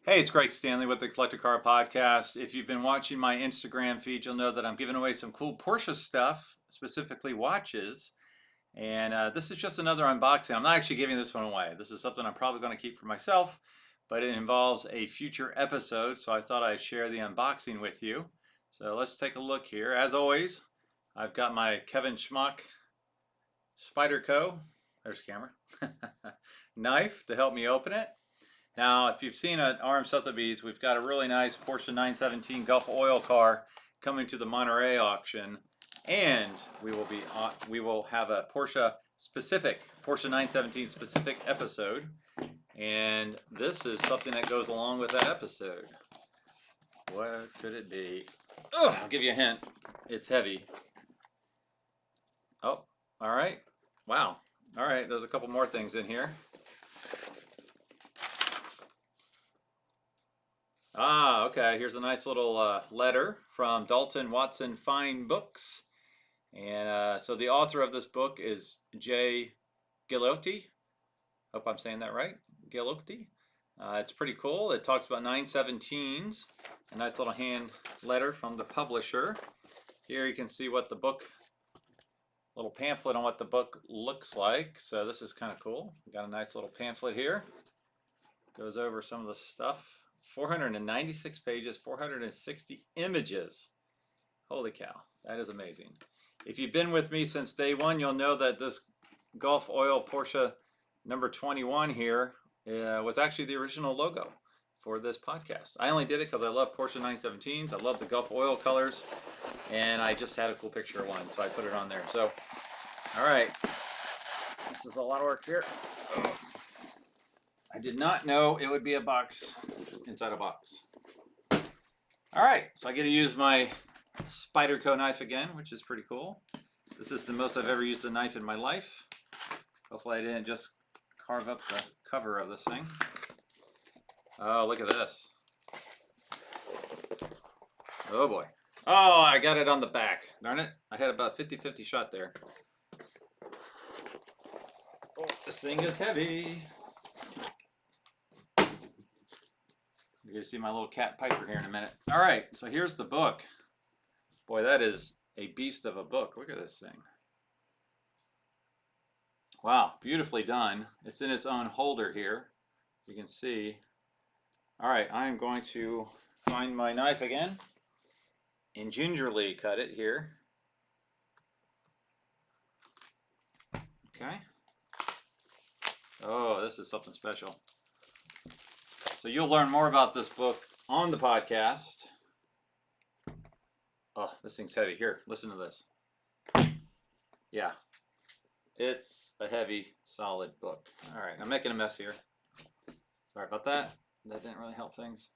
Hey, it's Greg Stanley with the Collector Car Podcast. If you've been watching my Instagram feed, you'll know that I'm giving away some cool Porsche stuff, specifically watches. And this is just another unboxing. I'm not actually giving this one away. This is something I'm probably going to keep for myself, but it involves a future episode, so I thought I'd share the unboxing with you. So let's take a look here. As always, I've got my Kevin Schmuck Spyderco, there's the camera, knife to help me open it. Now, if you've seen at RM Sotheby's, we've got a really nice Porsche 917 Gulf oil car coming to the Monterey auction, and we will have a Porsche 917 specific episode, and this is something that goes along with that episode. What could it be? Oh, I'll give you a hint. It's heavy. Oh, all right. Wow. All right, there's a couple more things in here. Ah, okay. Here's a nice little letter from Dalton Watson Fine Books. And so the author of this book is Jay Gillotti. Hope I'm saying that right. Gillotti. It's pretty cool. It talks about 917s. A nice little hand letter from the publisher. Here you can see what the book, little pamphlet on what the book looks like. So this is kind of cool. We got a nice little pamphlet here. Goes over some of the stuff. 496 pages, 460 images. Holy cow, that is amazing. If you've been with me since day one, you'll know that this Gulf Oil Porsche number 21 here was actually the original logo for this podcast. I only did it because I love Porsche 917s. I love the Gulf Oil colors, and I just had a cool picture of one, so I put it on there. So, all right, this is a lot of work here. Oh. I did not know it would be a box inside a box. All right, so I get to use my Spyderco knife again, which is pretty cool. This is the most I've ever used a knife in my life. Hopefully I didn't just carve up the cover of this thing. Oh, look at this. Oh boy. Oh, I got it on the back. Darn it. I had about a 50-50 shot there. Oh, this thing is heavy. You're going to see my little cat Piper here in a minute. All right, so here's the book. Boy, that is a beast of a book. Look at this thing. Wow, beautifully done. It's in its own holder here. You can see. All right, I'm going to find my knife again and gingerly cut it here. Okay. Oh, this is something special. So you'll learn more about this book on the podcast. Oh, this thing's heavy. Here, listen to this. Yeah, it's a heavy, solid book. All right, I'm making a mess here. Sorry about that. That didn't really help things.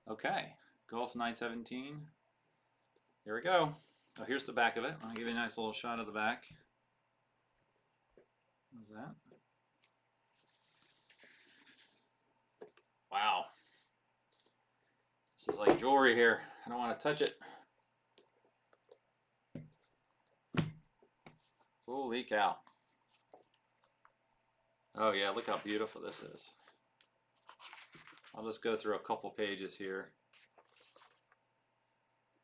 Okay, Gulf 917. Here we go. Oh, here's the back of it. I'll give you a nice little shot of the back. What's that? Wow. This is like jewelry here. I don't want to touch it. Holy cow. Oh yeah, look how beautiful this is. I'll just go through a couple pages here.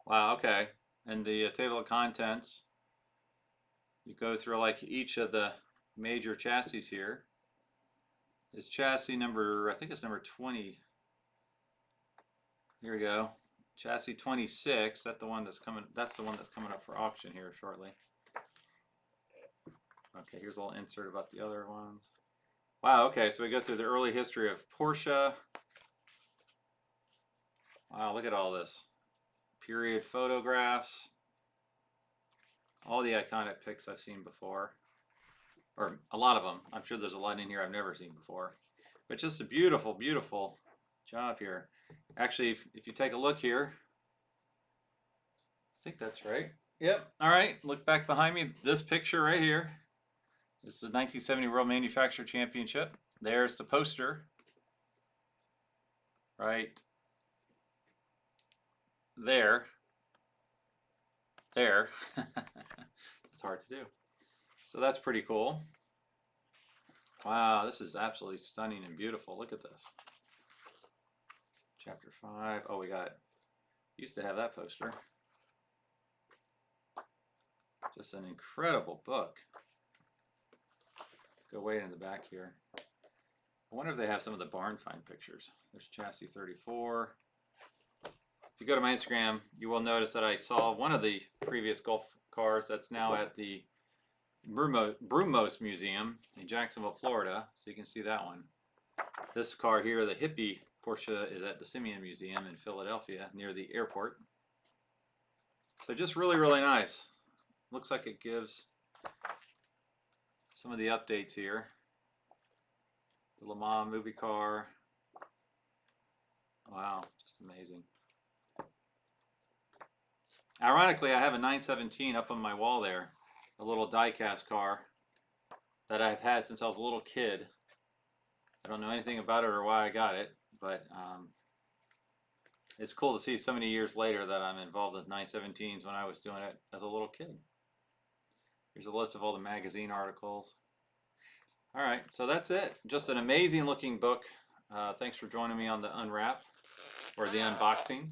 Wow, okay. And the table of contents, you go through like each of the major chassis here. Is chassis number, I think it's number 20. Here we go. Chassis 26, that's the one that's coming up for auction here shortly. Okay, here's a little insert about the other ones. Wow, okay, so we go through the early history of Porsche. Wow, look at all this. Period photographs. All the iconic pics I've seen before. Or a lot of them. I'm sure there's a lot in here I've never seen before. But just a beautiful, beautiful job here. Actually, if you take a look here, I think that's right. Yep. All right. Look back behind me. This picture right here is the 1970 World Manufacturer Championship. There's the poster. Right there. There. It's hard to do. So that's pretty cool. Wow, this is absolutely stunning and beautiful. Look at this. Chapter 5. Oh, used to have that poster. Just an incredible book. Go way in the back here. I wonder if they have some of the barn find pictures. There's chassis 34. If you go to my Instagram, you will notice that I saw one of the previous Gulf cars that's now at the Brumos Museum in Jacksonville, Florida. So you can see that one. This car here, the hippie Porsche, is at the Simeon Museum in Philadelphia near the airport. So just really, really nice. Looks like it gives some of the updates here. The Le Mans movie car. Wow, just amazing. Ironically, I have a 917 up on my wall there, a little die-cast car that I've had since I was a little kid. I don't know anything about it or why I got it, but it's cool to see so many years later that I'm involved with 917s when I was doing it as a little kid. Here's a list of all the magazine articles. All right, so that's it. Just an amazing looking book. Thanks for joining me on the unwrap or the unboxing.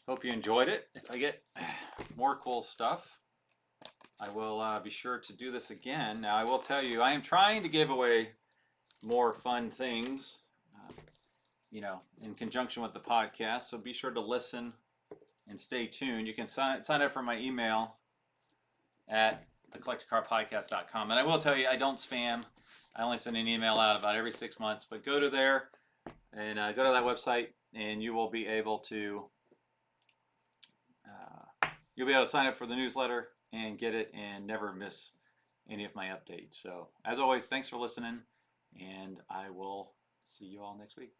Hope you enjoyed it. If I get more cool stuff, I will be sure to do this again. Now, I will tell you, I am trying to give away more fun things, you know, in conjunction with the podcast. So be sure to listen and stay tuned. You can sign up for my email at thecollectorcarpodcast.com. And I will tell you, I don't spam. I only send an email out about every 6 months. But go to there and go to that website, and you will be able to sign up for the newsletter and get it and never miss any of my updates. So as always, thanks for listening, and I will see you all next week.